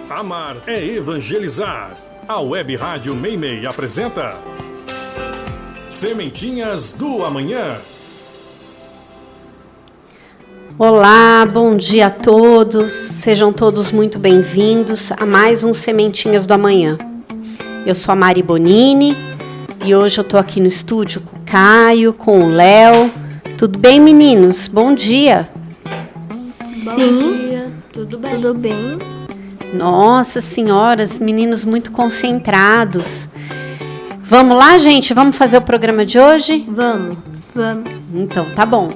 Amar é evangelizar. A Web Rádio Meimei apresenta Sementinhas do Amanhã. Olá, bom dia a todos. Sejam todos muito bem-vindos a mais um Sementinhas do Amanhã. Eu sou a Mari Bonini e hoje eu tô aqui no estúdio com o Caio, com o Léo. Tudo bem, meninos? Bom dia. Bom dia. Tudo bem? Tudo bem. Nossa senhoras, meninos muito concentrados. Vamos lá, gente? Vamos fazer o programa de hoje? Vamos. Então, tá bom.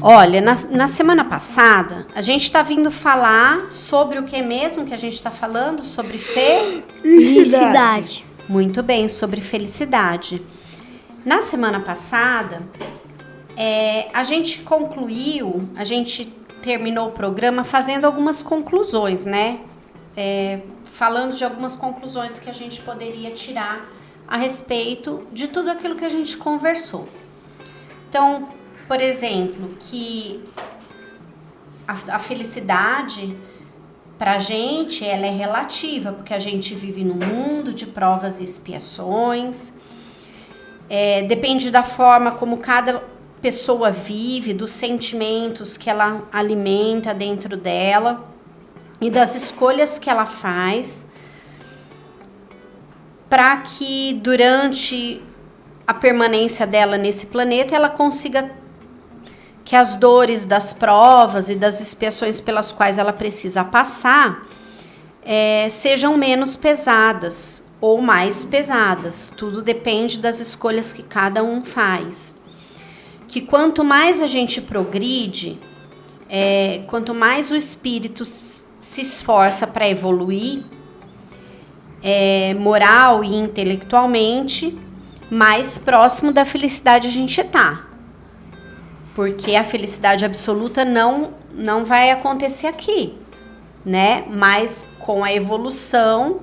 Olha, na semana passada, a gente tá vindo falar sobre o que mesmo que a gente tá falando? Sobre Felicidade. Muito bem, sobre felicidade. Na semana passada, a gente terminou o programa fazendo algumas conclusões, né? Falando de algumas conclusões que a gente poderia tirar a respeito de tudo aquilo que a gente conversou. Então, por exemplo, que a felicidade pra gente, ela é relativa, porque a gente vive num mundo de provas e expiações. Depende da forma como cada pessoa vive, dos sentimentos que ela alimenta dentro dela e das escolhas que ela faz, para que durante a permanência dela nesse planeta ela consiga que as dores das provas e das expiações pelas quais ela precisa passar sejam menos pesadas ou mais pesadas. Tudo depende das escolhas que cada um faz. Que quanto mais a gente progride, quanto mais o espírito se esforça para evoluir, moral e intelectualmente, mais próximo da felicidade a gente está. Porque a felicidade absoluta não vai acontecer aqui, né? Mas com a evolução,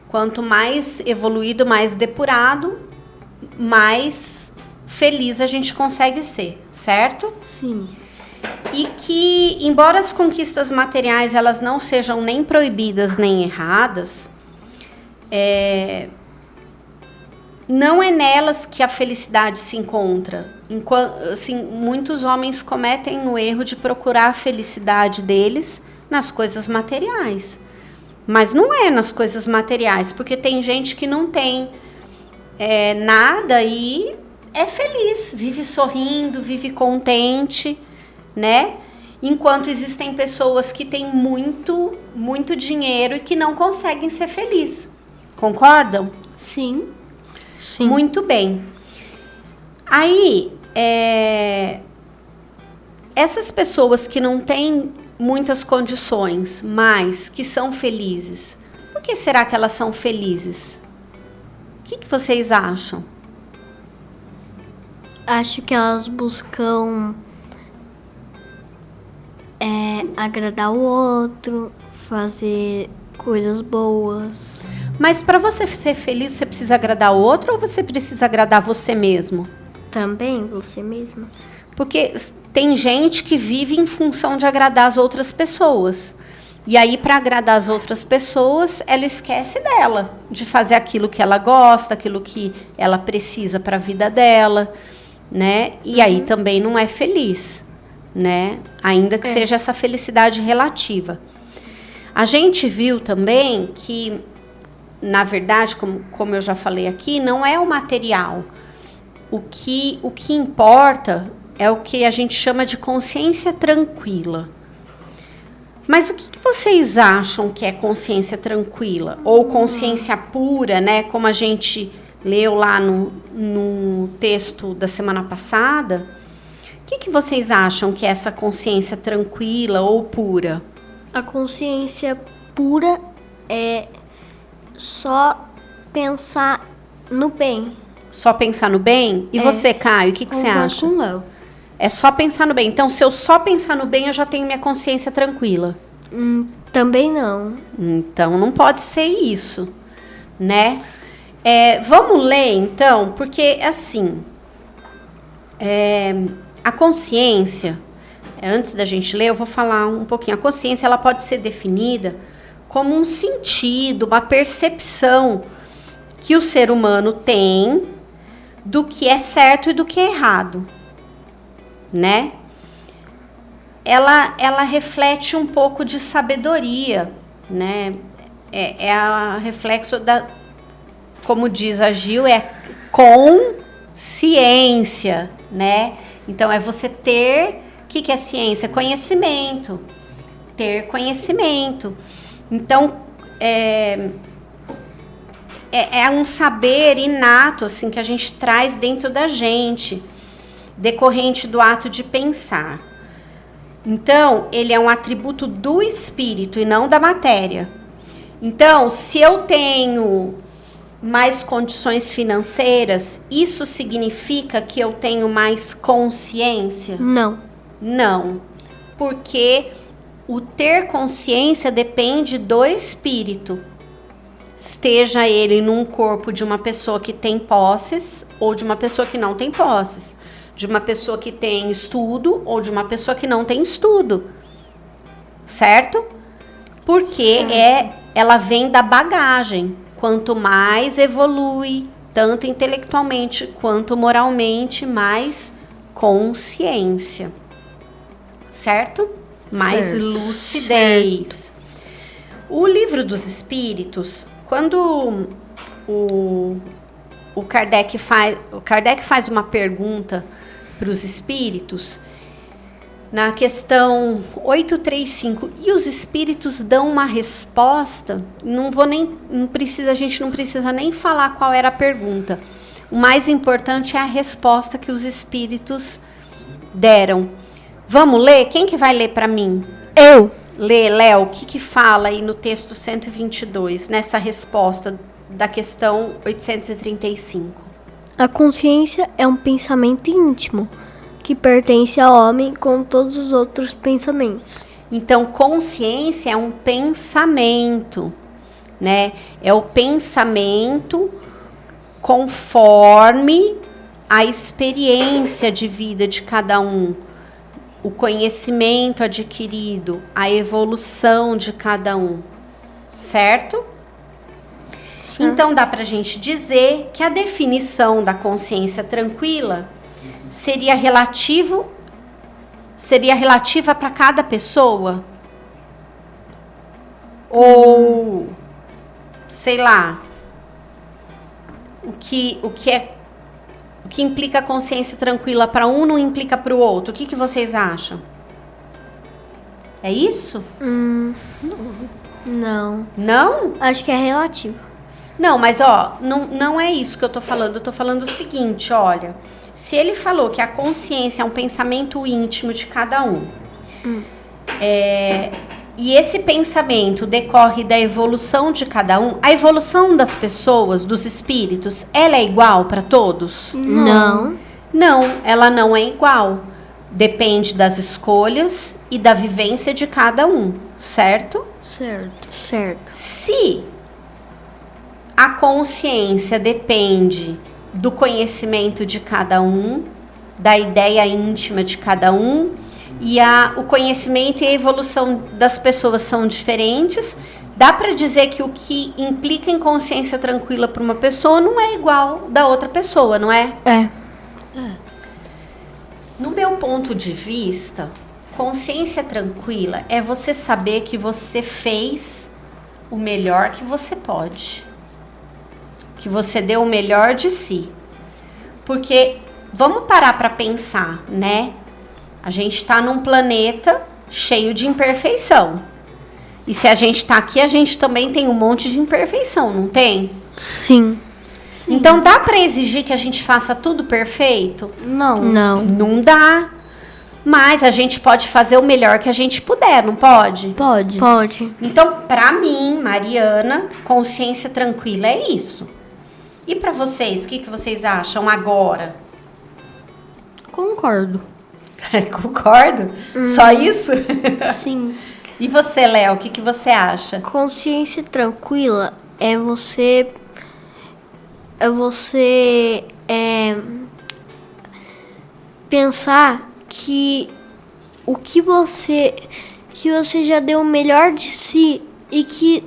quanto mais evoluído, mais depurado, mais feliz a gente consegue ser, certo? Sim. E que, embora as conquistas materiais elas não sejam nem proibidas nem erradas, não é nelas que a felicidade se encontra. Assim, muitos homens cometem o erro de procurar a felicidade deles nas coisas materiais. Mas não é nas coisas materiais, porque tem gente que não tem nada e é feliz, vive sorrindo, vive contente, né? Enquanto existem pessoas que têm muito, muito dinheiro e que não conseguem ser felizes. Concordam? Sim. Muito bem. Aí, essas pessoas que não têm muitas condições, mas que são felizes, por que será que elas são felizes? O que vocês acham? Acho que elas buscam agradar o outro, fazer coisas boas. Mas para você ser feliz, você precisa agradar o outro ou você precisa agradar você mesmo? Também você mesma. Porque tem gente que vive em função de agradar as outras pessoas. E aí, para agradar as outras pessoas, ela esquece dela, de fazer aquilo que ela gosta, aquilo que ela precisa para a vida dela, né? E aí também não é feliz, né? Ainda que seja essa felicidade relativa. A gente viu também que, na verdade, como eu já falei aqui, não é o material. O que importa é o que a gente chama de consciência tranquila. Mas o que vocês acham que é consciência tranquila? Ou consciência pura, né? Como a gente leu lá no texto da semana passada. O que vocês acham que é essa consciência tranquila ou pura? A consciência pura é só pensar no bem. Só pensar no bem? E você, Caio, o que você acha? Com o Léo. É só pensar no bem. Então, se eu só pensar no bem, eu já tenho minha consciência tranquila. Também não. Então, não pode ser isso, né? Vamos ler, então, porque, assim, a consciência, antes da gente ler, eu vou falar um pouquinho. A consciência, ela pode ser definida como um sentido, uma percepção que o ser humano tem do que é certo e do que é errado, né? Ela reflete um pouco de sabedoria, né? É a reflexo da, como diz a Gil, é consciência, né? Então, é você ter, o que é ciência? Conhecimento, ter conhecimento. Então, é um saber inato, assim, que a gente traz dentro da gente, decorrente do ato de pensar. Então, ele é um atributo do espírito e não da matéria. Então, se eu tenho mais condições financeiras, isso significa que eu tenho mais consciência? Não. Não, porque o ter consciência depende do espírito. Esteja ele num corpo de uma pessoa que tem posses ou de uma pessoa que não tem posses. De uma pessoa que tem estudo ou de uma pessoa que não tem estudo. Certo? Porque ela vem da bagagem. Quanto mais evolui, tanto intelectualmente quanto moralmente, mais consciência. Certo? Mais Certo. lucidez. O Livro dos Espíritos, quando o Kardec faz uma pergunta para os espíritos, na questão 835, e os espíritos dão uma resposta, a gente não precisa nem falar qual era a pergunta. O mais importante é a resposta que os espíritos deram. Vamos ler? Quem que vai ler para mim? Eu. Lê, Léo, o que fala aí no texto 122, nessa resposta da questão 835? A consciência é um pensamento íntimo que pertence ao homem com todos os outros pensamentos. Então, consciência é um pensamento, né? É o pensamento conforme a experiência de vida de cada um, o conhecimento adquirido, a evolução de cada um, certo? Então, dá pra gente dizer que a definição da consciência tranquila seria relativa para cada pessoa? Ou, sei lá, o que implica consciência tranquila para um não implica para o outro? O que vocês acham? É isso? Não. Não? Acho que é relativo. Não, mas ó, não é isso que eu tô falando. Eu tô falando o seguinte, olha. Se ele falou que a consciência é um pensamento íntimo de cada um, e esse pensamento decorre da evolução de cada um, a evolução das pessoas, dos espíritos, ela é igual para todos? Não. Não, ela não é igual. Depende das escolhas e da vivência de cada um, certo? Certo. Se a consciência depende do conhecimento de cada um, da ideia íntima de cada um, e o conhecimento e a evolução das pessoas são diferentes, dá para dizer que o que implica em consciência tranquila para uma pessoa não é igual da outra pessoa, não é? É. No meu ponto de vista, consciência tranquila é você saber que você fez o melhor que você pode. Que você deu o melhor de si. Porque, vamos parar para pensar, né? A gente está num planeta cheio de imperfeição. E se a gente está aqui, a gente também tem um monte de imperfeição, não tem? Sim. Então, dá para exigir que a gente faça tudo perfeito? Não. Não dá. Mas a gente pode fazer o melhor que a gente puder, não pode? Pode. Então, para mim, Mariana, consciência tranquila é isso. E para vocês, o que vocês acham agora? Concordo. Concordo? Só isso? Sim. E você, Léo, o que você acha? Consciência tranquila é você pensar que o que você já deu o melhor de si e que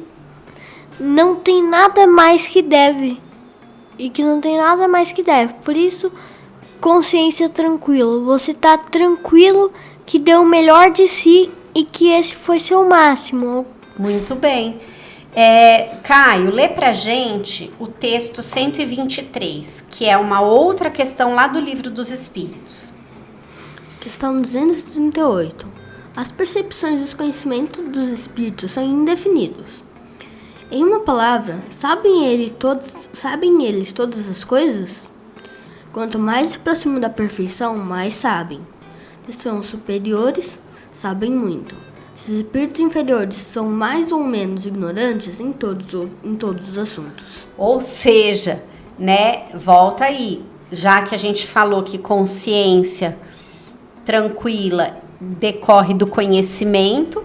não tem nada mais que deve. Por isso, consciência tranquila. Você tá tranquilo que deu o melhor de si e que esse foi seu máximo. Muito bem. Caio, lê pra gente o texto 123, que é uma outra questão lá do Livro dos Espíritos. Questão 238. As percepções e os conhecimentos dos espíritos são indefinidos. Em uma palavra, sabem eles todas as coisas? Quanto mais se aproximam da perfeição, mais sabem. Se são superiores, sabem muito. Se os espíritos inferiores são mais ou menos ignorantes em todos os assuntos. Ou seja, né, volta aí, já que a gente falou que consciência tranquila decorre do conhecimento,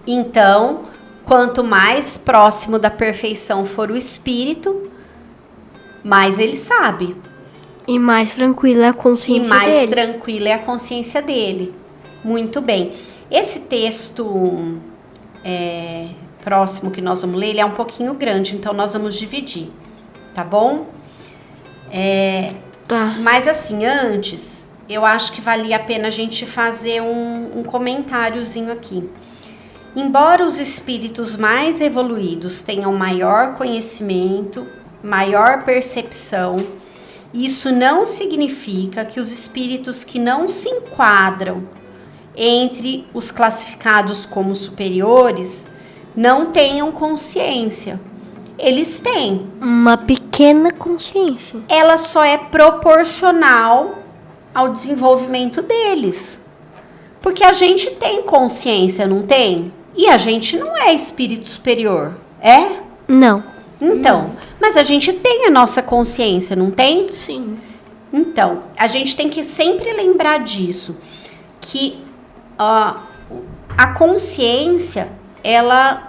então, quanto mais próximo da perfeição for o espírito, mais ele sabe. E mais tranquila é a consciência E mais dele. tranquila é a consciência dele. Muito bem. Esse texto próximo que nós vamos ler, ele é um pouquinho grande, então nós vamos dividir, tá bom? Tá. Mas assim, antes, eu acho que valia a pena a gente fazer um comentáriozinho aqui. Embora os espíritos mais evoluídos tenham maior conhecimento, maior percepção, isso não significa que os espíritos que não se enquadram entre os classificados como superiores não tenham consciência. Eles têm. Uma pequena consciência. Ela só é proporcional ao desenvolvimento deles. Porque a gente tem consciência, não tem? E a gente não é espírito superior, é? Não. Então, mas a gente tem a nossa consciência, não tem? Sim. Então, a gente tem que sempre lembrar disso, que a consciência, ela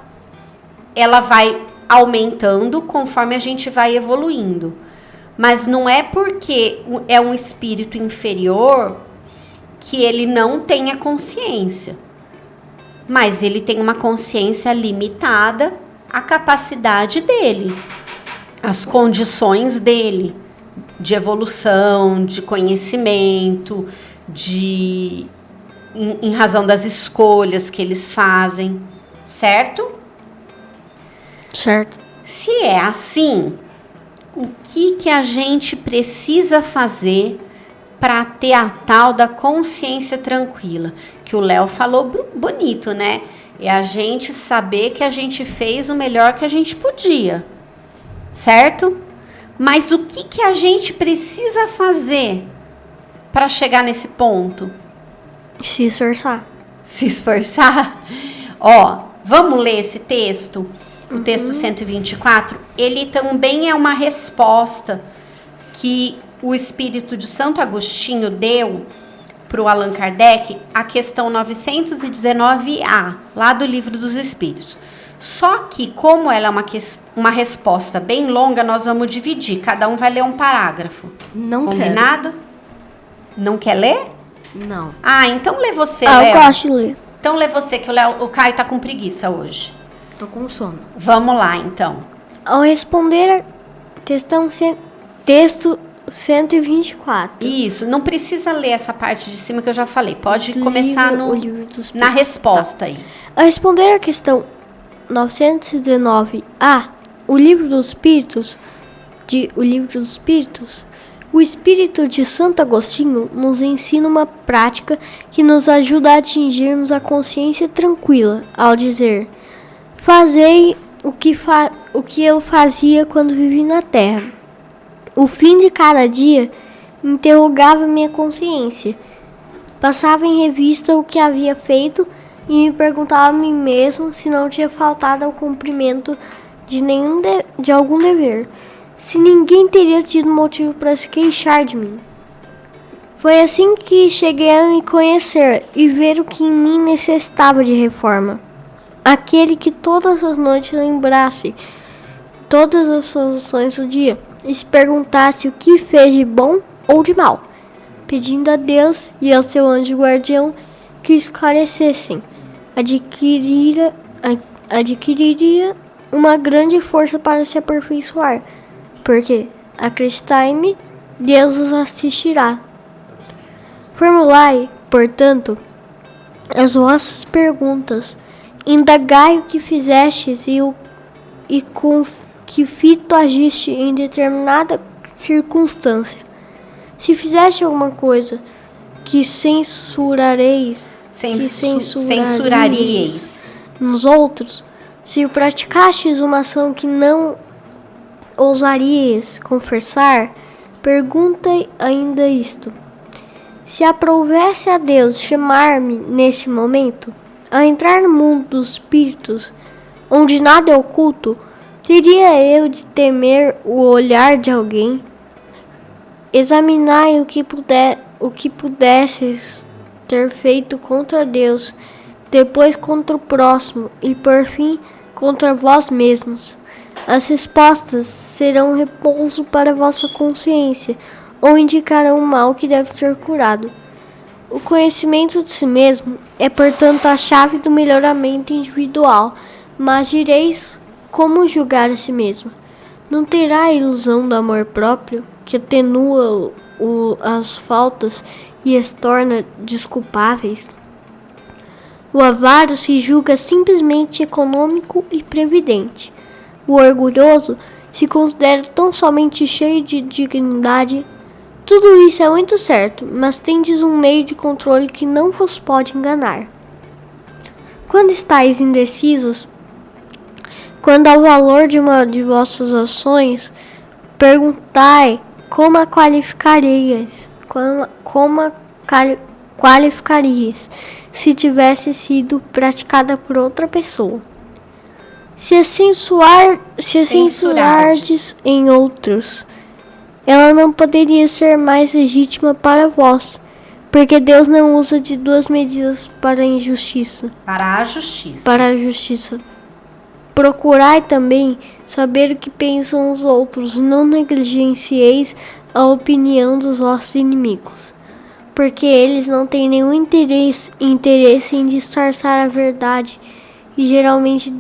vai aumentando conforme a gente vai evoluindo. Mas não é porque é um espírito inferior que ele não tenha consciência. Mas ele tem uma consciência limitada à capacidade dele, às condições dele, de evolução, de conhecimento, em razão das escolhas que eles fazem, certo? Certo. Se é assim, o que a gente precisa fazer para ter a tal da consciência tranquila? Que o Léo falou bonito, né? É a gente saber que a gente fez o melhor que a gente podia, certo? Mas o que a gente precisa fazer para chegar nesse ponto? Se esforçar. Se esforçar? Ó, vamos ler esse texto? O texto 124, ele também é uma resposta que o espírito de Santo Agostinho deu para o Allan Kardec, a questão 919A, lá do Livro dos Espíritos. Só que, como ela é uma resposta bem longa, nós vamos dividir. Cada um vai ler um parágrafo. Não Combinado? quero. Não quer ler? Não. Ah, então lê você, Eu Léo. gosto de ler. Então lê você, que o Caio tá com preguiça hoje. Tô com sono. Vamos lá, então. Ao responder a questão texto 124. Isso, não precisa ler essa parte de cima que eu já falei. Pode começar o livro dos na Espíritos. resposta aí. Ao responder a questão 919A, o Livro dos Espíritos, o Espírito de Santo Agostinho nos ensina uma prática que nos ajuda a atingirmos a consciência tranquila, ao dizer: fazei o que eu fazia quando vivi na terra. O fim de cada dia interrogava minha consciência. Passava em revista o que havia feito e me perguntava a mim mesmo se não tinha faltado ao cumprimento de algum dever, se ninguém teria tido motivo para se queixar de mim. Foi assim que cheguei a me conhecer e ver o que em mim necessitava de reforma. Aquele que todas as noites lembrasse todas as suas ações do dia e se perguntasse o que fez de bom ou de mal, pedindo a Deus e ao seu anjo guardião que esclarecessem, adquiriria uma grande força para se aperfeiçoar, porque, acreditai-me, Deus os assistirá. Formulai, portanto, as vossas perguntas, indagai o que fizestes e com que fito agiste em determinada circunstância. Se fizeste alguma coisa que censuraríeis nos outros, se praticastes uma ação que não ousaríeis confessar, perguntai ainda isto: se aprouvesse a Deus chamar-me neste momento, a entrar no mundo dos espíritos, onde nada é oculto, teria eu de temer o olhar de alguém? Examinai o que pudesses ter feito contra Deus, depois contra o próximo e por fim contra vós mesmos. As respostas serão repouso para vossa consciência ou indicarão o mal que deve ser curado. O conhecimento de si mesmo é, portanto, a chave do melhoramento individual, mas direis: como julgar a si mesmo? Não terá a ilusão do amor próprio, que atenua as faltas e as torna desculpáveis? O avaro se julga simplesmente econômico e previdente. O orgulhoso se considera tão somente cheio de dignidade. Tudo isso é muito certo, mas tendes um meio de controle que não vos pode enganar. Quando estáis indecisos quanto ao valor de uma de vossas ações, perguntai como a qualificarias, se tivesse sido praticada por outra pessoa. Se censurardes em outros, ela não poderia ser mais legítima para vós, porque Deus não usa de duas medidas para a injustiça. Para a justiça. Para a justiça. Procurai também saber o que pensam os outros, não negligencieis a opinião dos vossos inimigos, porque eles não têm nenhum interesse em disfarçar a verdade, e geralmente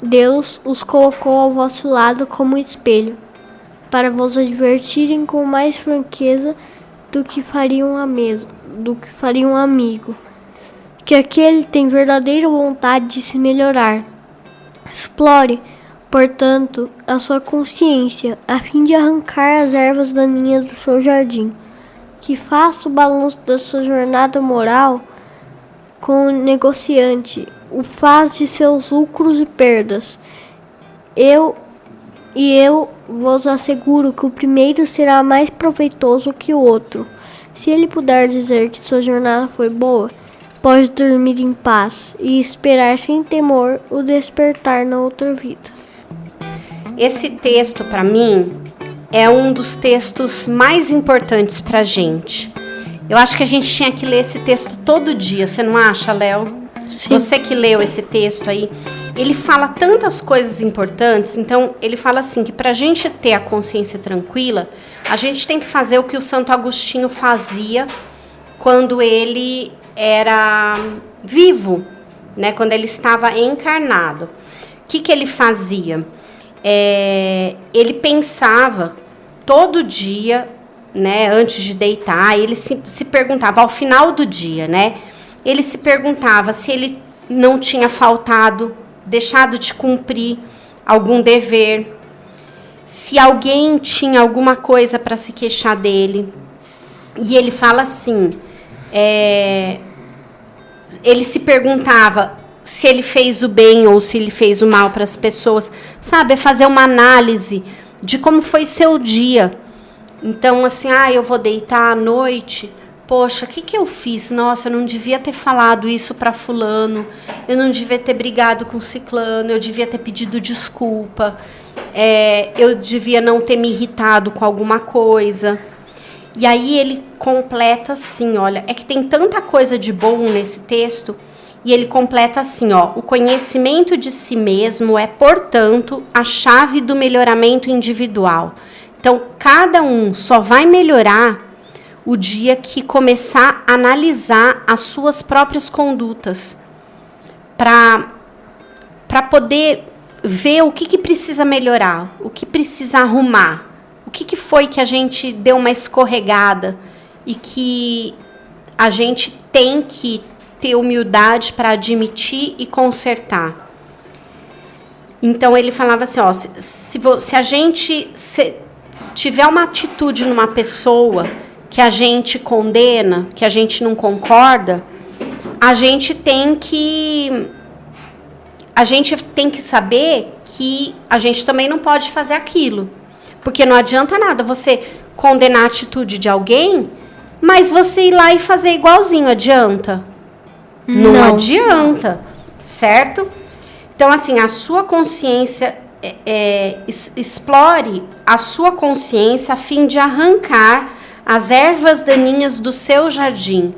Deus os colocou ao vosso lado como espelho, para vos advertirem com mais franqueza do que faria um amigo, que aquele tem verdadeira vontade de se melhorar. Explore, portanto, a sua consciência, a fim de arrancar as ervas daninhas do seu jardim, que faça o balanço da sua jornada moral com o negociante, o faz de seus lucros e perdas. Eu vos asseguro que o primeiro será mais proveitoso que o outro. Se ele puder dizer que sua jornada foi boa, pode dormir em paz e esperar sem temor o despertar na outra vida. Esse texto, para mim, é um dos textos mais importantes para a gente. Eu acho que a gente tinha que ler esse texto todo dia, você não acha, Léo? Sim. Você que leu esse texto aí, ele fala tantas coisas importantes. Então, ele fala assim, que para a gente ter a consciência tranquila, a gente tem que fazer o que o Santo Agostinho fazia quando ele era vivo, né? Quando ele estava encarnado. O que ele fazia? Ele pensava todo dia, né, antes de deitar, ele se perguntava, ao final do dia, né? Ele se perguntava se ele não tinha faltado, deixado de cumprir algum dever, se alguém tinha alguma coisa para se queixar dele. E ele fala assim, ele se perguntava se ele fez o bem ou se ele fez o mal para as pessoas, sabe? É fazer uma análise de como foi seu dia. Então, assim, eu vou deitar à noite, poxa, o que eu fiz? Nossa, eu não devia ter falado isso para fulano, eu não devia ter brigado com ciclano, eu devia ter pedido desculpa, eu devia não ter me irritado com alguma coisa. E aí ele completa assim, olha, é que tem tanta coisa de bom nesse texto, e ele completa assim, o conhecimento de si mesmo é, portanto, a chave do melhoramento individual. Então, cada um só vai melhorar o dia que começar a analisar as suas próprias condutas, para poder ver o que precisa melhorar, o que precisa arrumar, o que foi que a gente deu uma escorregada e que a gente tem que ter humildade para admitir e consertar. Então ele falava assim, ó, se a gente tiver uma atitude numa pessoa que a gente condena, que a gente não concorda, a gente tem que saber que a gente também não pode fazer aquilo. Porque não adianta nada você condenar a atitude de alguém, mas você ir lá e fazer igualzinho, adianta? Não adianta, certo? Então, assim, a sua consciência, explore a sua consciência a fim de arrancar as ervas daninhas do seu jardim.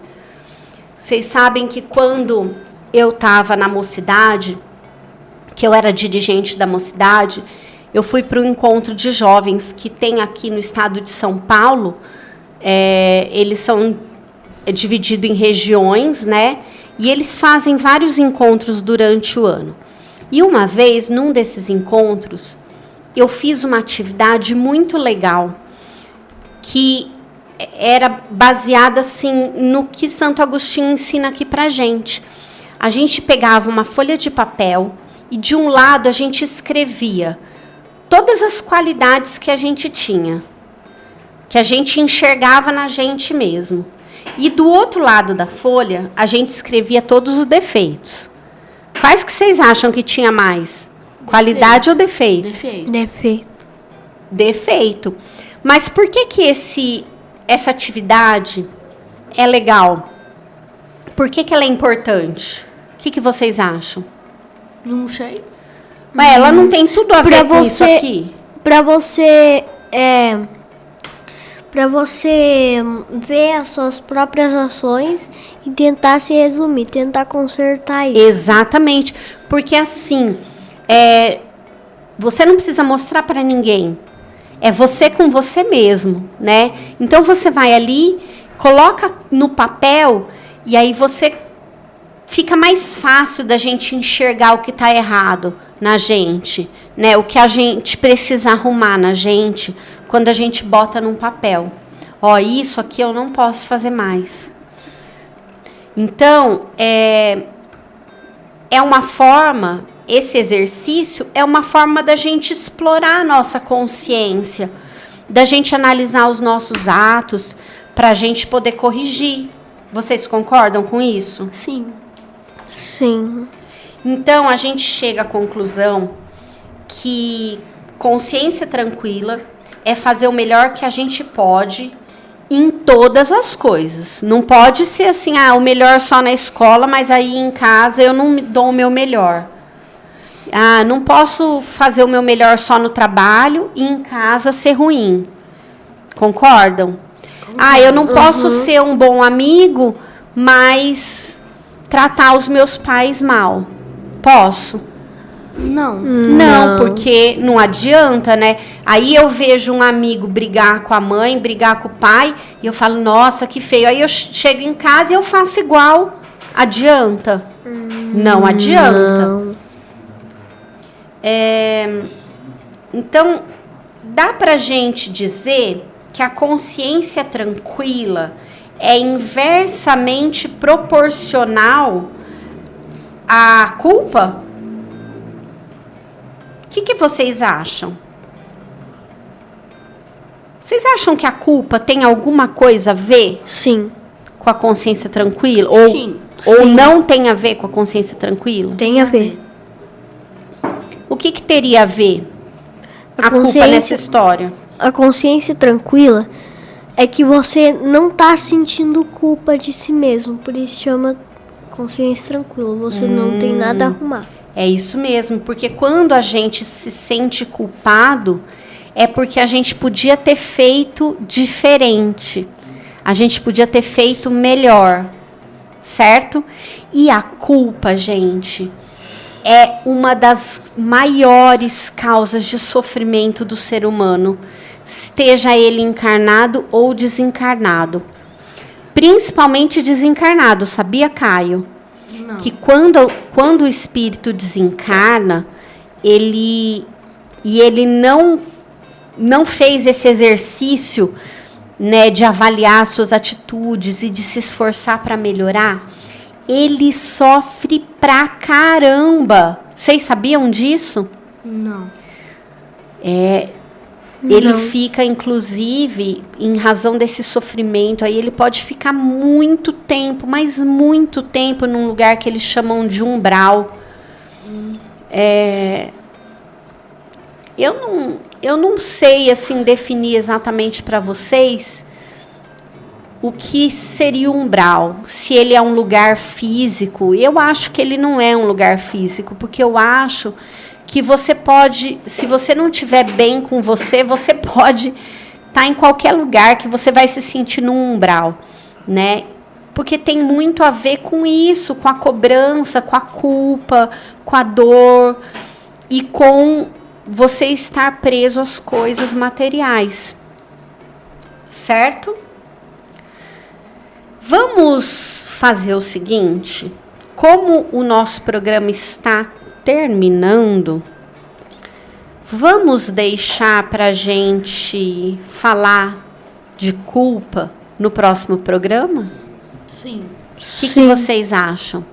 Vocês sabem que quando eu estava na mocidade, que eu era dirigente da mocidade, eu fui para um encontro de jovens que tem aqui no estado de São Paulo. Eles são divididos em regiões, né? E eles fazem vários encontros durante o ano. E uma vez, num desses encontros, eu fiz uma atividade muito legal, que era baseada, assim, no que Santo Agostinho ensina aqui pra gente. A gente pegava uma folha de papel e, de um lado, a gente escrevia todas as qualidades que a gente tinha, que a gente enxergava na gente mesmo. E do outro lado da folha, a gente escrevia todos os defeitos. Quais que vocês acham que tinha mais? Qualidade ou defeito? Defeito. Mas por que essa atividade é legal? Por que ela é importante? O que vocês acham? Não sei. Mas ela não tem tudo a ver com isso aqui? Para você ver as suas próprias ações e tentar se resumir, tentar consertar isso. Exatamente. Porque assim, você não precisa mostrar para ninguém. É você com você mesmo, né? Então você vai ali, coloca no papel e aí fica mais fácil da gente enxergar o que está errado na gente, né? O que a gente precisa arrumar na gente quando a gente bota num papel. Ó, isso aqui eu não posso fazer mais. Então, é uma forma, esse exercício é uma forma da gente explorar a nossa consciência, da gente analisar os nossos atos, para a gente poder corrigir. Vocês concordam com isso? Sim. Sim. Então, a gente chega à conclusão que consciência tranquila é fazer o melhor que a gente pode em todas as coisas. Não pode ser assim, o melhor só na escola, mas aí em casa eu não dou o meu melhor. Não posso fazer o meu melhor só no trabalho e em casa ser ruim. Concordam? Eu não posso ser um bom amigo, mas tratar os meus pais mal. Posso? Não, porque não adianta, né? Aí eu vejo um amigo brigar com a mãe, brigar com o pai, e eu falo, nossa, que feio. Aí eu chego em casa e eu faço igual. Adianta? Não adianta. Não. Então, dá pra gente dizer que a consciência tranquila é inversamente proporcional à culpa? O que vocês acham? Vocês acham que a culpa tem alguma coisa a ver Sim. com a consciência tranquila? Sim. Ou não tem a ver com a consciência tranquila? Tem a ver. O que teria a ver A a culpa consciência- nessa história? A consciência tranquila é que você não tá sentindo culpa de si mesmo. Por isso chama consciência tranquila. Você não tem nada a arrumar. É isso mesmo, porque quando a gente se sente culpado, é porque a gente podia ter feito diferente. A gente podia ter feito melhor, certo? E a culpa, gente, é uma das maiores causas de sofrimento do ser humano, esteja ele encarnado ou desencarnado. Principalmente desencarnado, sabia, Caio? que quando o espírito desencarna, ele não fez esse exercício, né, de avaliar suas atitudes e de se esforçar para melhorar, ele sofre pra caramba. Vocês sabiam disso? Não. Ele fica, inclusive, em razão desse sofrimento, aí ele pode ficar muito tempo, mas muito tempo, num lugar que eles chamam de umbral. Eu não sei, assim, definir exatamente para vocês o que seria o umbral. Se ele é um lugar físico. Eu acho que ele não é um lugar físico, porque eu acho que você pode, se você não estiver bem com você pode estar em qualquer lugar que você vai se sentir num umbral, né? Porque tem muito a ver com isso, com a cobrança, com a culpa, com a dor e com você estar preso às coisas materiais. Certo? Vamos fazer o seguinte, como o nosso programa está terminando, vamos deixar para a gente falar de culpa no próximo programa? Sim. O que vocês acham?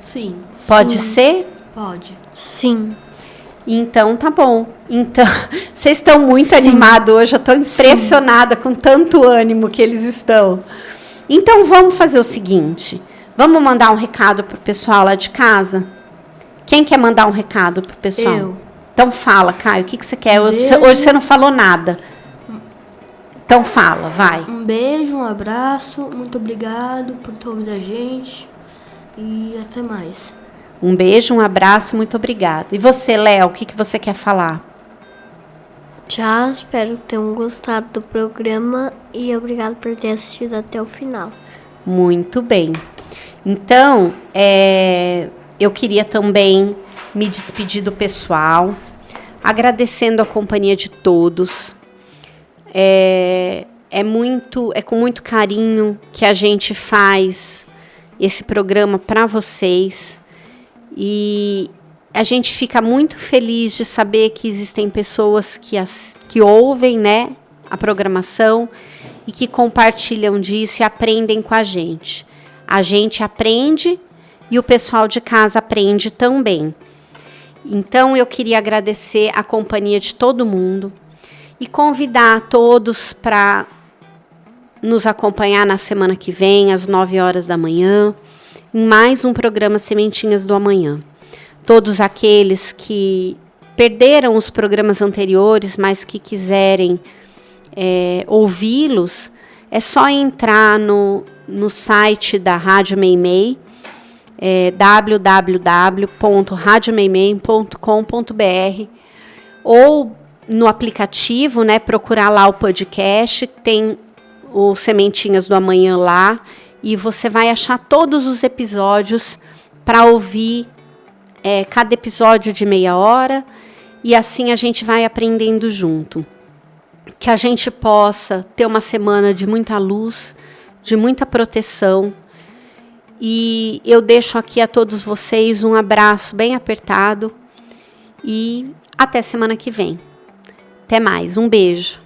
Sim. Pode ser? Pode. Sim. Então, tá bom. Então, vocês estão muito animados hoje. Eu estou impressionada com tanto ânimo que eles estão. Então, vamos fazer o seguinte. Vamos mandar um recado pro pessoal lá de casa? Quem quer mandar um recado pro pessoal? Eu. Então, fala, Caio. O que você quer? Hoje Beijo. você não falou nada. Então, fala, vai. Um beijo, um abraço, muito obrigado por ter ouvido a gente e até mais. Um beijo, um abraço, muito obrigada. E você, Léo, o que você quer falar? Já espero que tenham gostado do programa e obrigado por ter assistido até o final. Muito bem. Então, eu queria também me despedir do pessoal, agradecendo a companhia de todos. É com muito carinho que a gente faz esse programa para vocês. E a gente fica muito feliz de saber que existem pessoas que ouvem, né, a programação e que compartilham disso e aprendem com a gente. A gente aprende e o pessoal de casa aprende também. Então, eu queria agradecer a companhia de todo mundo e convidar todos para nos acompanhar na semana que vem, às 9 horas da manhã, em mais um programa Sementinhas do Amanhã. Todos aqueles que perderam os programas anteriores, mas que quiserem ouvi-los, é só entrar no site da Rádio Meimei, www.radiomeimei.com.br, ou no aplicativo, né, procurar lá o podcast, tem o Sementinhas do Amanhã lá, e você vai achar todos os episódios para ouvir cada episódio de meia hora, e assim a gente vai aprendendo junto. Que a gente possa ter uma semana de muita luz, de muita proteção. E eu deixo aqui a todos vocês um abraço bem apertado e até semana que vem. Até mais, um beijo.